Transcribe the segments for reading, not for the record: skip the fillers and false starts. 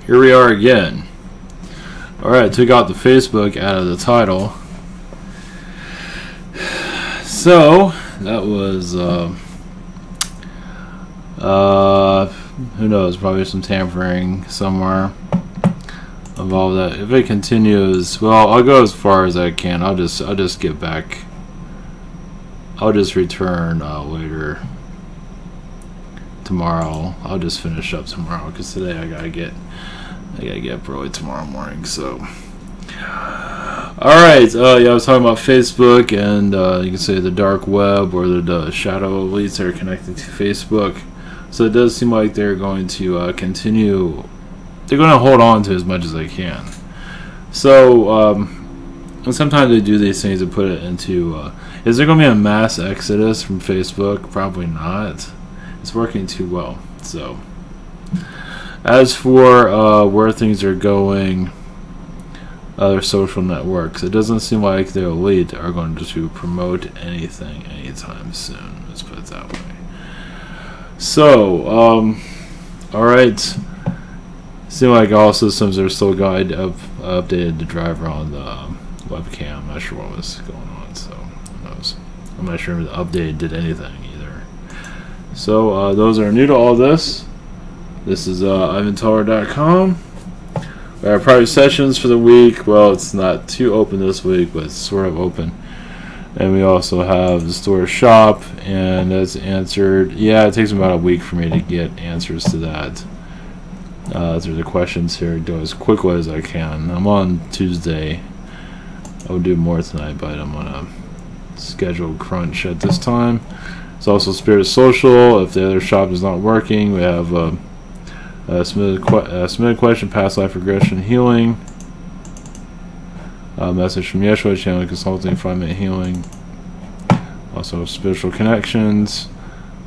here we are again. Alright, took out the Facebook out of the title. So, that was, who knows, probably some tampering somewhere of all that. If it continues, well, I'll go as far as I can. I'll just get back. I'll just return later tomorrow. I'll just finish up tomorrow because today I gotta get up early tomorrow morning. So, all right. Yeah, I was talking about Facebook, and you can say the dark web or the shadow elites that are connected to Facebook. So it does seem like they're going to continue. They're going to hold on to as much as they can. So, and sometimes they do these things to put it into. Is there going to be a mass exodus from Facebook? Probably not. It's working too well. So, as for where things are going, other social networks, it doesn't seem like the elite are going to promote anything anytime soon. Let's put it that way. So, all right. Seems like all systems are still updated the driver on the webcam. I'm not sure what was going on, so who knows. I'm not sure if the update did anything either. So those are new to all this. This is ivanteller.com. We have private sessions for the week. Well, it's not too open this week, but it's sort of open. And we also have the store shop, and that's answered. Yeah, it takes about a week for me to get answers to that. Through the questions here, do as quickly as I can. I'm on Tuesday. I'll do more tonight, but I'm on a scheduled crunch at this time. It's also Spirit Social. If the other shop is not working, we have submitted question, past life regression healing. Message from Yeshua, channel consulting, 5-minute healing. Also spiritual connections.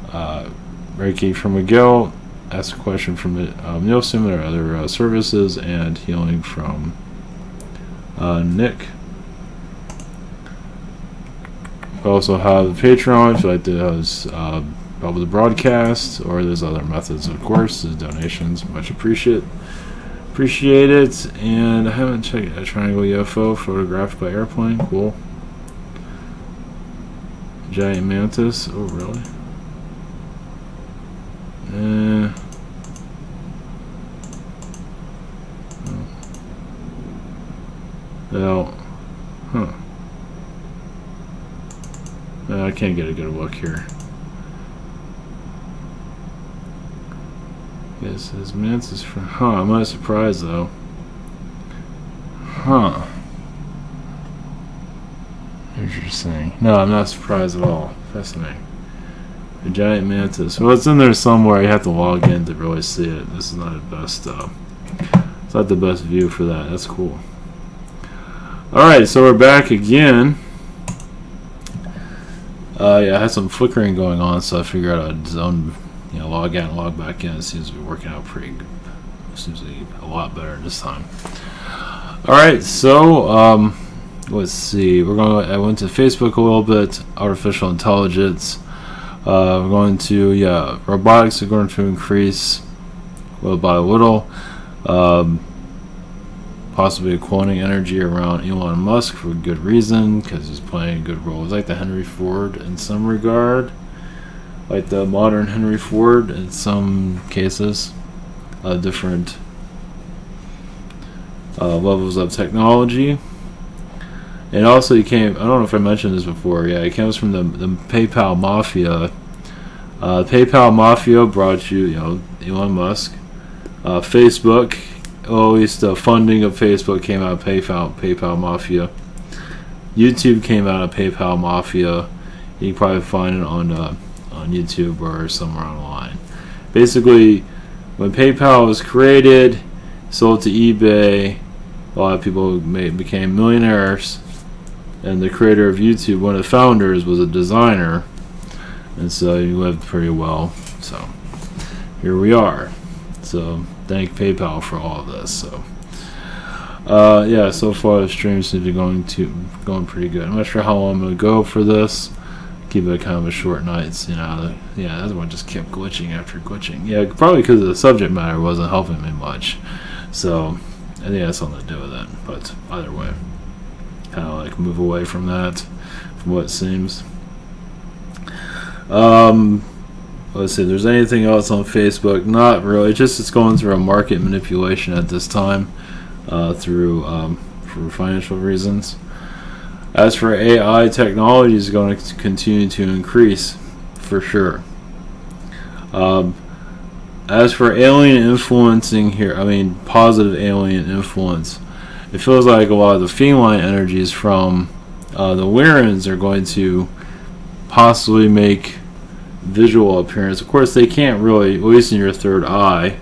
Reiki from Miguel. Ask a question from Nielsen or other services, and healing from Nick. We also have Patreon if you like to probably the broadcast, or there's other methods, of course. There's donations, much appreciated. And I haven't checked a triangle UFO photographed by airplane. Cool. Giant mantis. Oh, really? Well, huh. I can't get a good look here. Yes, his mantis from. Huh, I'm not surprised though. Huh. Interesting. No, I'm not surprised at all. Fascinating. A giant mantis. Well, it's in there somewhere. You have to log in to really see it. This is not the best. It's not the best view for that. That's cool. All right, so we're back again. Yeah, I had some flickering going on, so I figured I'd log out and log back in. It seems to be working out pretty good. Seems to be a lot better this time. All right, so let's see. I went to Facebook a little bit. Artificial intelligence. We're going to robotics are going to increase little by little. Possibly cloning energy around Elon Musk for good reason, because he's playing a good role. It's like the Henry Ford in some regard, like the modern Henry Ford in some cases. Different levels of technology. And also, he came. I don't know if I mentioned this before. Yeah, he comes from the PayPal mafia. PayPal mafia brought you, Elon Musk, Facebook. At least the funding of Facebook came out of PayPal Mafia. YouTube came out of PayPal Mafia. You can probably find it on YouTube or somewhere online. Basically, when PayPal was created, sold to eBay, a lot of people became millionaires. And the creator of YouTube, one of the founders, was a designer, and so he lived pretty well. So here we are. So thank PayPal for all of this. So yeah, so far the stream seems to be going pretty good. I'm not sure how long I'm gonna go for this. Keep it kind of a short night. Yeah, the other one just kept glitching after glitching. Yeah, probably because the subject matter wasn't helping me much. So I think that's something to do with it. But either way, kind of like move away from that, from what it seems. Let's see if there's anything else on Facebook. Not really. Just it's going through a market manipulation at this time, for financial reasons. As for AI, technology is going to continue to increase, for sure. As for alien influencing here, I mean positive alien influence, it feels like a lot of the feline energies from the Warrens are going to possibly make visual appearance. Of course, they can't really, at least in your third eye.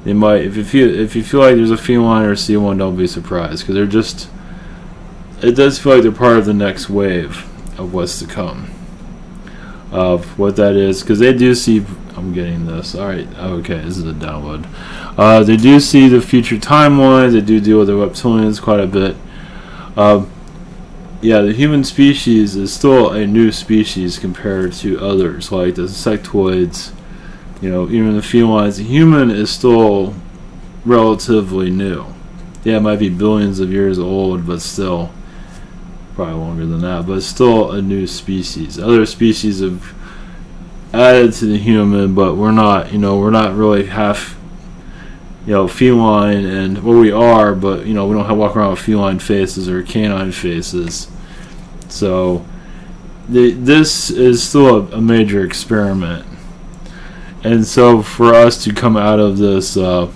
They might, if you feel like there's a feline or see one, don't be surprised, because they're just. It does feel like they're part of the next wave of what's to come. Of what that is, because they do see. I'm getting this. All right. Okay, this is a download. They do see the future timelines. They do deal with the reptilians quite a bit. Yeah, the human species is still a new species compared to others, like the insectoids. You know, even the felines. The human is still relatively new. Yeah, it might be billions of years old, but still, probably longer than that. But it's still a new species. Other species have added to the human, but we're not. You know, we're not really half. You know, feline, and well, we are, but you know, we don't have walk around with feline faces or canine faces. So, this is still a major experiment. And so for us to come out of this, the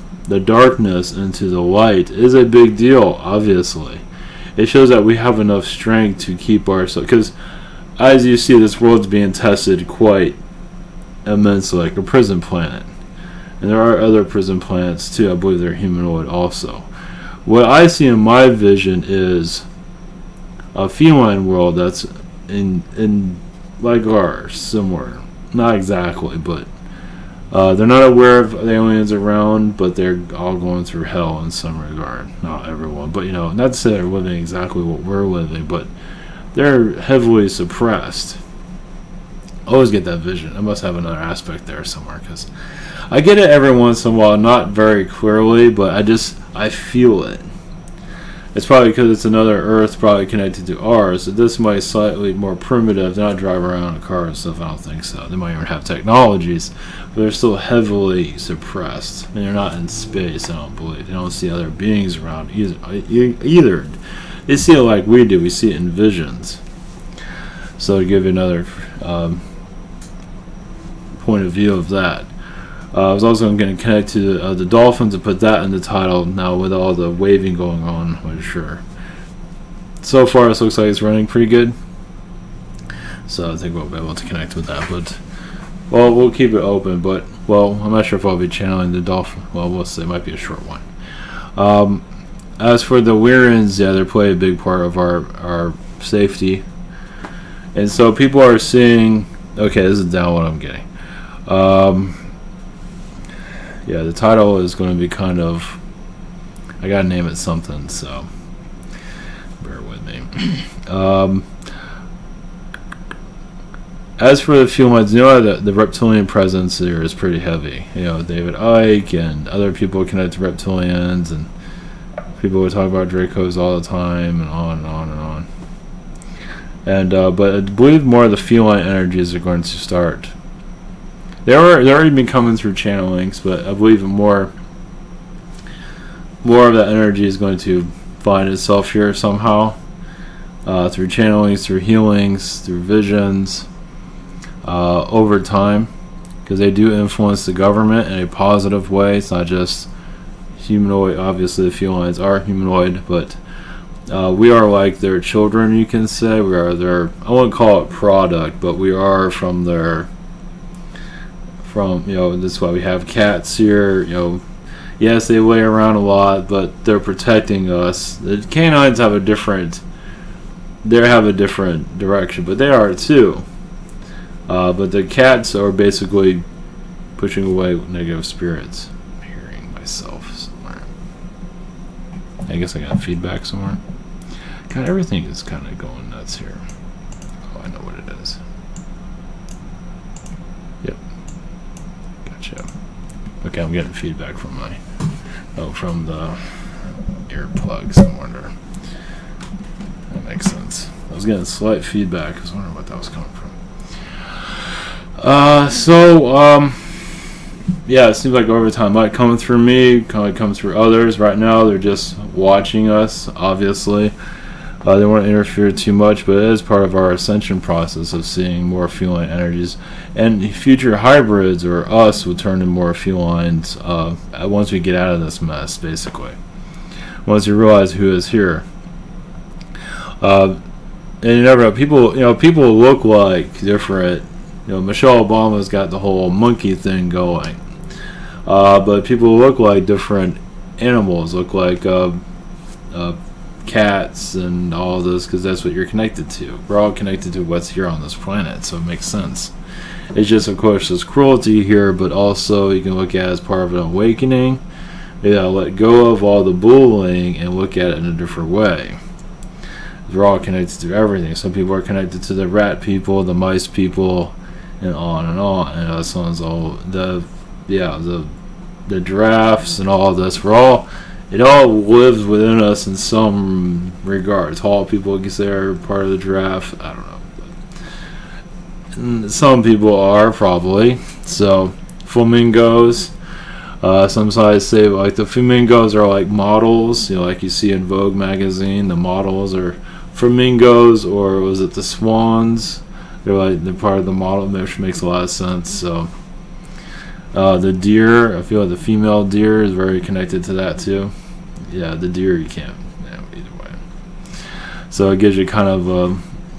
darkness into the light is a big deal, obviously. It shows that we have enough strength to keep ourselves, because as you see, this world's being tested quite immensely, like a prison planet. And there are other prison planets too, I believe they're humanoid also. What I see in my vision is a feline world that's in like ours, similar. Not exactly, but they're not aware of the aliens around, but they're all going through hell in some regard. Not everyone, but you know, not to say they're living exactly what we're living, but they're heavily suppressed. I always get that vision. I must have another aspect there somewhere, because I get it every once in a while, not very clearly, but I feel it. It's probably because it's another Earth probably connected to ours. So this might be slightly more primitive. They're not driving around in a car and stuff. I don't think so. They might even have technologies, but they're still heavily suppressed. And they're not in space, I don't believe. They don't see other beings around either. They see it like we do. We see it in visions. So to give you another point of view of that. I was also going to connect to the Dolphins and put that in the title now with all the waving going on, I'm sure. So far, this looks like it's running pretty good. So I think we'll be able to connect with that. But, well, we'll keep it open. But, well, I'm not sure if I'll be channeling the Dolphin. Well, we'll see. It might be a short one. As for the Warrens, yeah, they play a big part of our safety. And so people are seeing... Okay, this is down what I'm getting. Yeah, the title is going to be kind of... I gotta name it something, so... bear with me. As for the felines, you know, the reptilian presence here is pretty heavy. You know, David Icke and other people connect to reptilians, and people would talk about Dracos all the time, and on and on and on. And, but I believe more of the feline energies are going to start. They're already been coming through channelings, but I believe more of that energy is going to find itself here somehow, through channelings, through healings, through visions, over time, because they do influence the government in a positive way. It's not just humanoid. Obviously, the felines are humanoid, but we are like their children, you can say. We are their, I wouldn't call it product, but we are from their... you know, that's why we have cats here. You know, yes, they lay around a lot, but they're protecting us. The canines have a different direction, but they are too. But the cats are basically pushing away negative spirits. I'm hearing myself somewhere. I guess I got feedback somewhere. God, everything is kind of going nuts here. Oh, I know what it is. Yep. Gotcha. Okay. Okay, I'm getting feedback from my from the earplugs. I wonder. That makes sense. I was getting slight feedback. I was wondering what that was coming from. Yeah, it seems like overtime might come through me, kind of come through others. Right now, they're just watching us, obviously. They don't want to interfere too much, but it is part of our ascension process of seeing more feline energies. And future hybrids, or us, will turn into more felines once we get out of this mess, basically. Once you realize who is here. And you never know, people look like different. Michelle Obama's got the whole monkey thing going. But people look like different animals, look like cats and all this, because that's what you're connected to. We're all connected to what's here on this planet, so it makes sense. It's just, of course, there's cruelty here, but also you can look at it as part of an awakening. Let go of all the bullying and look at it in a different way. We're all connected to everything. Some people are connected to the rat people, the mice people, and on and on. And so on, all the giraffes and all this. It all lives within us in some regard. Tall people, you say, are part of the giraffe. I don't know. But some people are, probably. So, flamingos. Some sides say, like, the flamingos are like models, like you see in Vogue magazine. The models are flamingos, or was it the swans? They're part of the model, which makes a lot of sense. So, the deer, I feel like the female deer is very connected to that too. Yeah, the deer you can't. Either way. So it gives you kind of.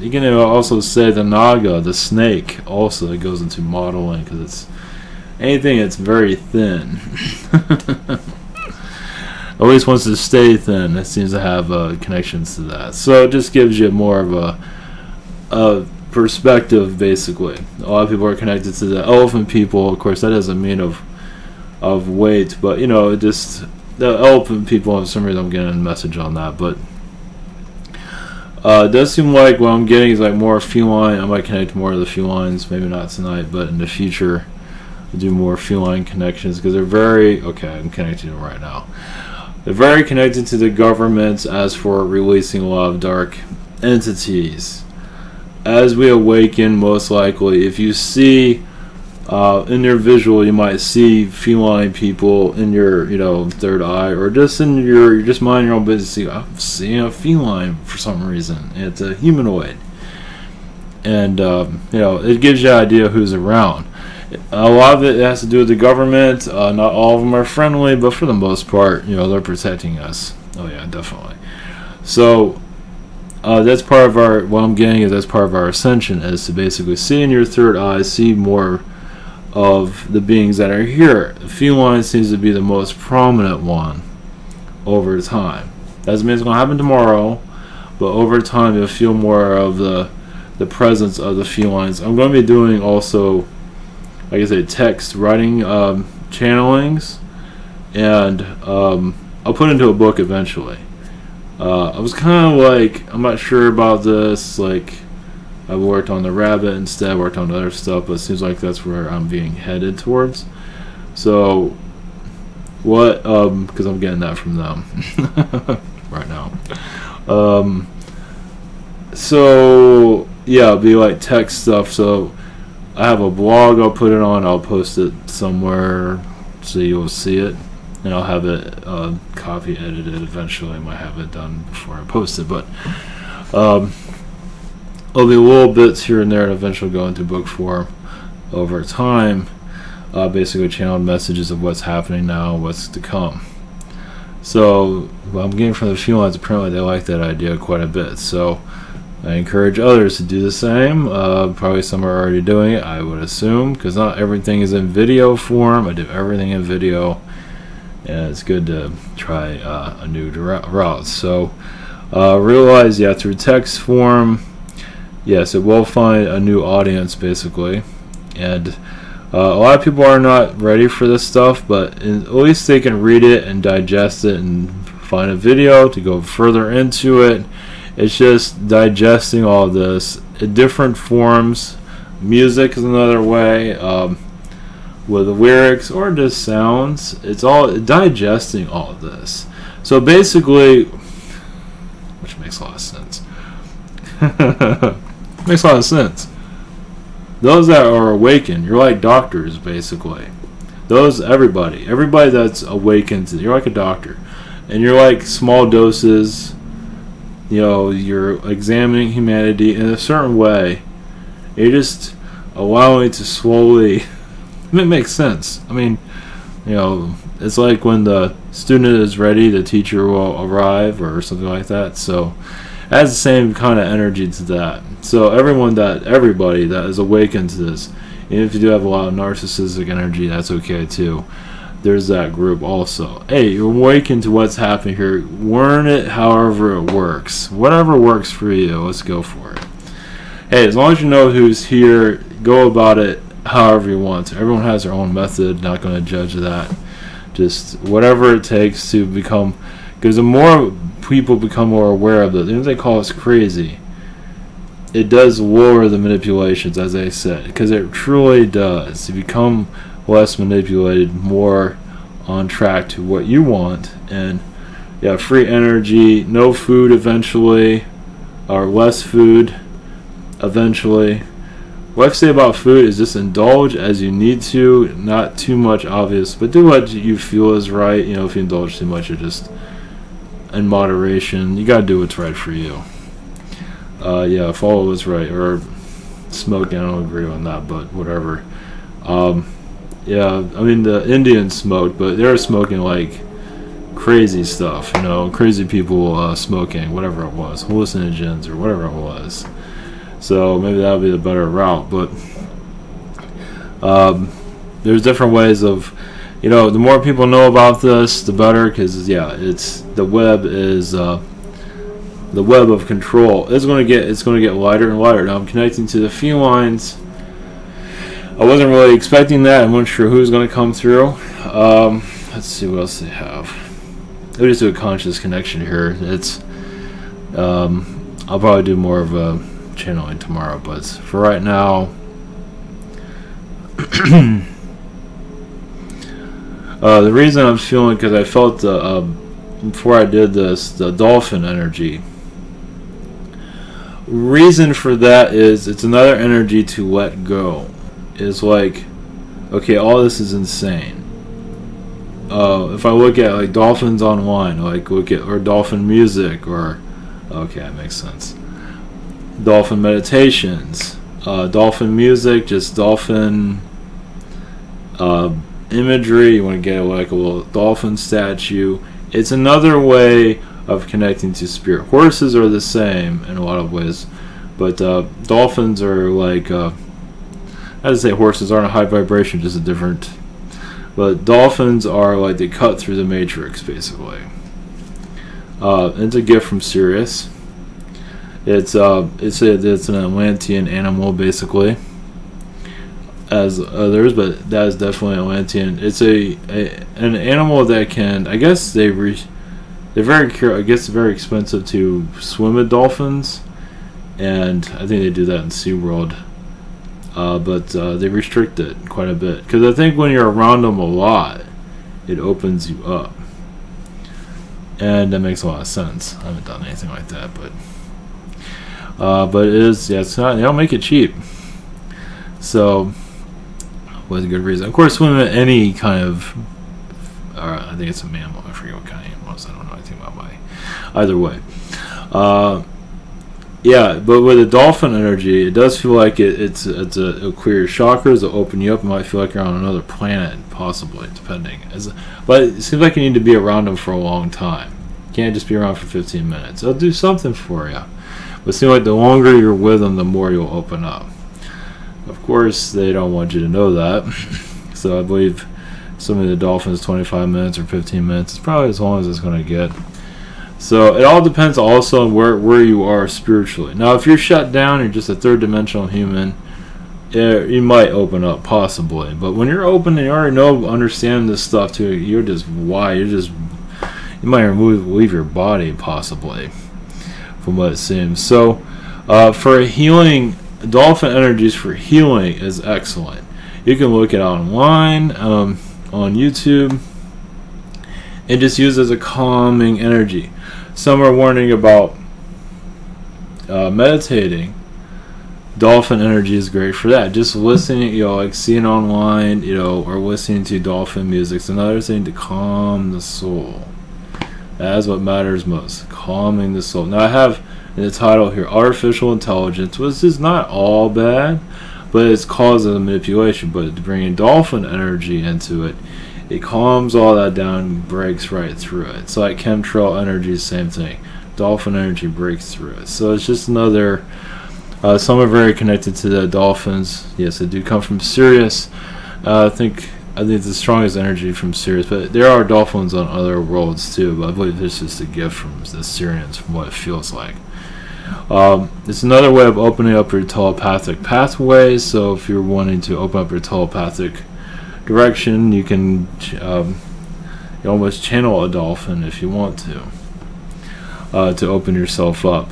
You can also say the naga, the snake, also it goes into modeling, because it's anything that's very thin. At least wants to stay thin. It seems to have connections to that. So it just gives you more of a perspective, basically. A lot of people are connected to the elephant people. Of course, that doesn't mean of weight, but it just the elephant people. For some reason, I'm getting a message on that, but it does seem like what I'm getting is like more feline. I might connect more to the felines, maybe not tonight, but in the future, I'll do more feline connections, because they're very okay. I'm connecting them right now. They're very connected to the government as for releasing a lot of dark entities. As we awaken, most likely, if you see in your visual, you might see feline people in your, third eye, or just in you're just minding your own business. I'm seeing a feline for some reason. It's a humanoid, and it gives you an idea who's around. A lot of it has to do with the government. Not all of them are friendly, but for the most part, they're protecting us. Oh yeah, definitely. So. That's part of our, what I'm getting is that's part of our ascension, is to basically see in your third eye, see more of the beings that are here. The feline seems to be the most prominent one over time. Doesn't mean it's going to happen tomorrow, but over time you'll feel more of the presence of the felines. I'm going to be doing also, like I said, text writing channelings, and I'll put into a book eventually. I was kind of like, I'm not sure about this, like, I worked on the rabbit instead, worked on other stuff, but it seems like that's where I'm being headed towards. So, what, because I'm getting that from them right now. So, yeah, it'll be like text stuff. So, I have a blog, I'll put it on, I'll post it somewhere so you'll see it. And I'll have it copy edited eventually. I might have it done before I post it, but there'll be little bits here and there, and eventually go into book form over time. Basically, channeled messages of what's happening now, what's to come. So, what I'm getting from the felines, apparently they like that idea quite a bit. So, I encourage others to do the same. Probably some are already doing it, I would assume, because not everything is in video form. I do everything in video. And it's good to try a new route. So realize, through text form, yes, it will find a new audience, basically. And a lot of people are not ready for this stuff, but at least they can read it and digest it and find a video to go further into it. It's just digesting all this in different forms. Music is another way. with the lyrics or just sounds. It's all digesting all of this. So basically, which makes a lot of sense. Makes a lot of sense. Those that are awakened, you're like doctors, basically. Everybody that's awakened, you're like a doctor. And you're like small doses, you're examining humanity in a certain way. You're just allowing it to slowly, it makes sense. I mean, it's like when the student is ready, the teacher will arrive or something like that. So it has the same kind of energy to that. So everybody that is awakened to this, even if you do have a lot of narcissistic energy, that's okay too. There's that group also. Hey, you're awakened to what's happening here. Learn it however it works. Whatever works for you, let's go for it. Hey, as long as you know who's here, go about it however you want to. Everyone has their own method. Not going to judge that. Just whatever it takes to become, because the more people become more aware of this, even if they call us crazy, it does lower the manipulations, as I said, because it truly does. You become less manipulated, more on track to what you want, and yeah, free energy, no food eventually, or less food eventually. What I say about food is just indulge as you need to, not too much obvious, but do what you feel is right. If you indulge too much, you're just in moderation. You gotta do what's right for you. Yeah, follow what's right, or smoking, I don't agree on that, but whatever. Yeah, I mean, the Indians smoked, but they were smoking like crazy stuff, crazy people smoking, whatever it was, hallucinogens or whatever it was. So maybe that would be the better route, but there's different ways of, the more people know about this, the better, because yeah, the web is the web of control. It's going to get lighter and lighter. Now I'm connecting to the felines. I wasn't really expecting that. I'm not sure who's going to come through. Let's see what else they have. We'll just do a conscious connection here. I'll probably do more of a channeling tomorrow, but for right now, the reason I'm feeling, because I felt before I did this, the dolphin energy. Reason for that is it's another energy to let go. It's like, okay, all this is insane. If I look at like dolphins online, or dolphin music, or okay, that makes sense. Dolphin meditations, dolphin music, just dolphin imagery. You want to get like a little dolphin statue. It's another way of connecting to spirit. Horses are the same in a lot of ways, but dolphins are like, I'd say horses aren't a high vibration, just a different. But dolphins are like, they cut through the matrix, basically. It's a gift from Sirius. It's an Atlantean animal, basically, as others, but that is definitely Atlantean. It's an animal that can, I guess they're very expensive to swim with dolphins, and I think they do that in SeaWorld. But they restrict it quite a bit, because I think when you're around them a lot, it opens you up, and that makes a lot of sense. I haven't done anything like that, but it is, yeah, it's not, they don't make it cheap, so was a good reason. Of course, swimming any kind of, I think it's a mammal, I forget what kind of animal it was, I don't know anything about my, either way. Yeah, but with the dolphin energy, it does feel like it'll clear your chakras, it'll open you up. It might feel like you're on another planet, possibly, depending. But it seems like you need to be around them for a long time. You can't just be around for 15 minutes. It'll do something for you. But it seems like the longer you're with them, the more you'll open up. Of course, they don't want you to know that. So I believe some of the dolphins, 25 minutes or 15 minutes, is probably as long as it's going to get. So it all depends also on where you are spiritually. Now, if you're shut down, you're just a third-dimensional human, you might open up, possibly. But when you're open and you already understand this stuff too, you're just wide. You might leave your body, possibly, from what it seems. So for healing, dolphin energies for healing is excellent. You can look it online on YouTube and just use it as a calming energy. Some are warning about meditating. Dolphin energy is great for that. Just listening, like seeing online, or listening to dolphin music is another thing to calm the soul. That is what matters most, calming the soul. Now I have in the title here, artificial intelligence, which is not all bad, but it's causing manipulation. But bringing dolphin energy into it, it calms all that down, breaks right through it. It's like chemtrail energy, same thing. Dolphin energy breaks through it. So it's just another. Some are very connected to the dolphins. Yes, they do come from Sirius. I think the strongest energy from Sirius, but there are dolphins on other worlds too. But I believe this is just a gift from the Sirians, from what it feels like. It's another way of opening up your telepathic pathways. So if you're wanting to open up your telepathic direction, you can you almost channel a dolphin if you want to open yourself up.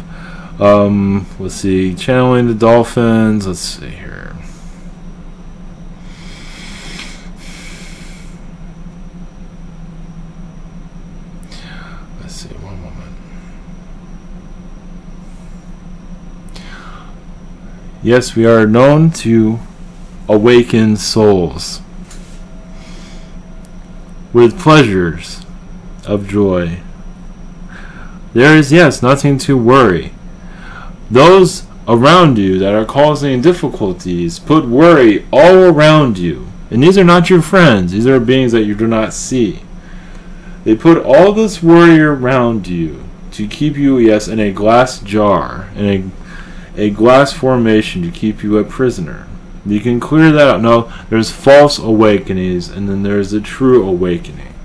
Let's see, channeling the dolphins. Let's see here. Let's see, one moment. Yes, we are known to awaken souls with pleasures of joy. There is, yes, nothing to worry. Those around you that are causing difficulties put worry all around you. And these are not your friends. These are beings that you do not see. They put all this worry around you to keep you, yes, in a glass jar, in a glass formation to keep you a prisoner. You can clear that out. No, there's false awakenings, and then there's the true awakening,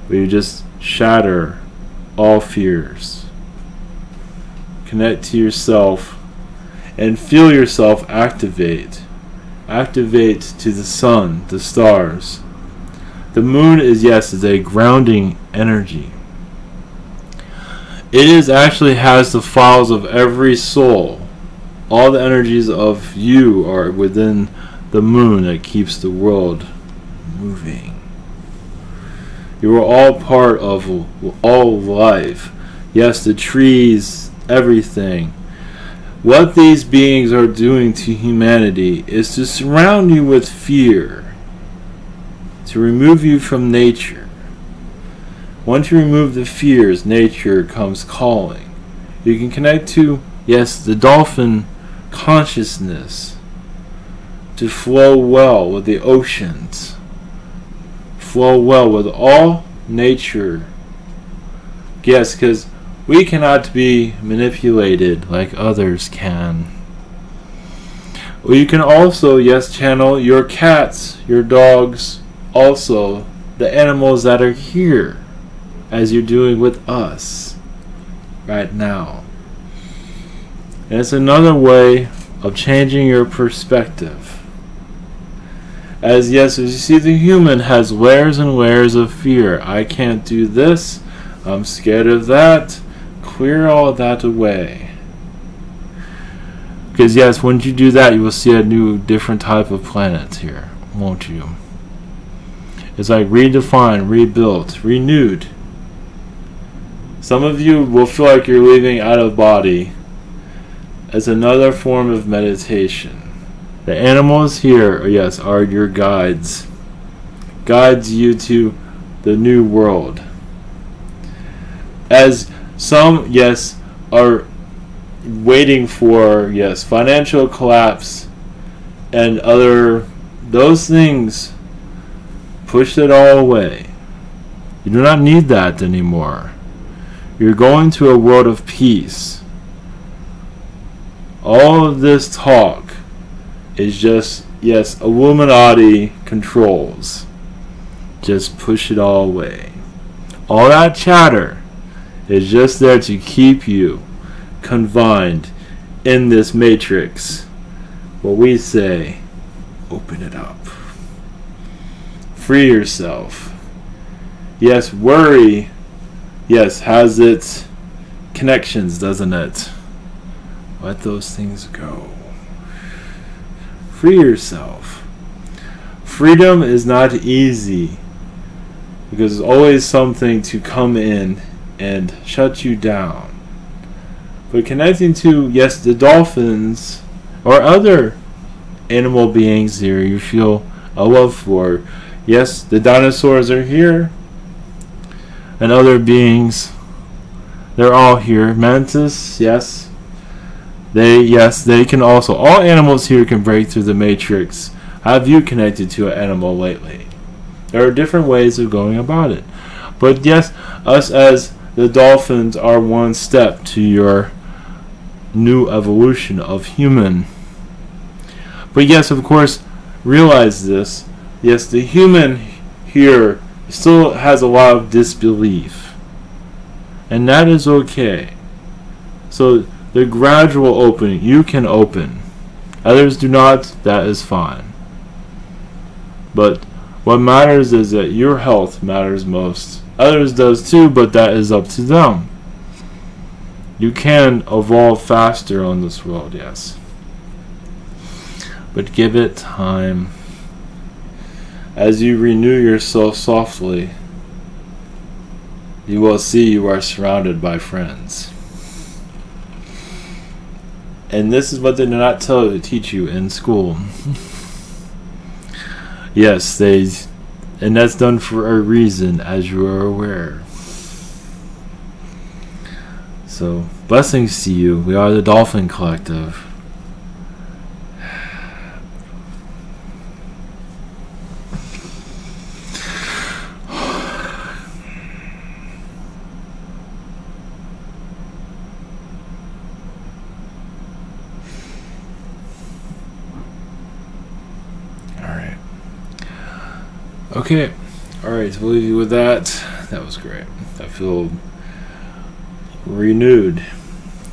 where you just shatter all fears. Connect to yourself and feel yourself activate. Activate to the sun, the stars. The moon is a grounding energy. It actually has the files of every soul. All the energies of you are within the moon that keeps the world moving. You are all part of all life. Yes, the trees, everything. What these beings are doing to humanity is to surround you with fear, to remove you from nature. Once you remove the fears, nature comes calling. You can connect to, yes, the dolphin consciousness to flow well with the oceans, flow well with all nature. Yes, because we cannot be manipulated like others can. Well, you can also, yes, channel your cats, your dogs, also the animals that are here, as you're doing with us right now. And it's another way of changing your perspective. As you see, the human has layers and layers of fear. I can't do this. I'm scared of that. Clear all of that away. Because yes, once you do that, you will see a new, different type of planet here, won't you? It's like redefined, rebuilt, renewed. Some of you will feel like you're leaving out of body as another form of meditation. The animals here, are your guides. Guides you to the new world. As some, are waiting for, financial collapse and those things, push it all away. You do not need that anymore. You're going to a world of peace. All of this talk is just, Illuminati controls. Just push it all away. All that chatter is just there to keep you confined in this matrix. What we say, open it up. Free yourself. Yes, worry, has its connections, doesn't it? Let those things go. Free yourself. freedom is not easy because there's always something to come in and shut you down. But connecting to, yes, the dolphins or other animal beings here you feel a love for. Yes, the dinosaurs are here and other beings, they're all here. Mantis, yes. They can also. All animals here can break through the matrix. Have you connected to an animal lately? There are different ways of going about it. But yes, us as the dolphins are one step to your new evolution of human. But yes, of course, realize this. Yes, the human here still has a lot of disbelief. And that is okay. So the gradual opening, you can open. Others do not, that is fine. But what matters is that your health matters most. Others does too, but that is up to them. You can evolve faster on this world, yes. But give it time. As you renew yourself softly, you will see you are surrounded by friends. And this is what they do not teach you in school. Yes, and that's done for a reason, as you are aware. So, blessings to you. We are the Dolphin Collective. Okay, alright, so we'll leave you with that. That was great. I feel renewed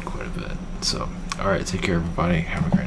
quite a bit. So, alright, take care, everybody. Have a great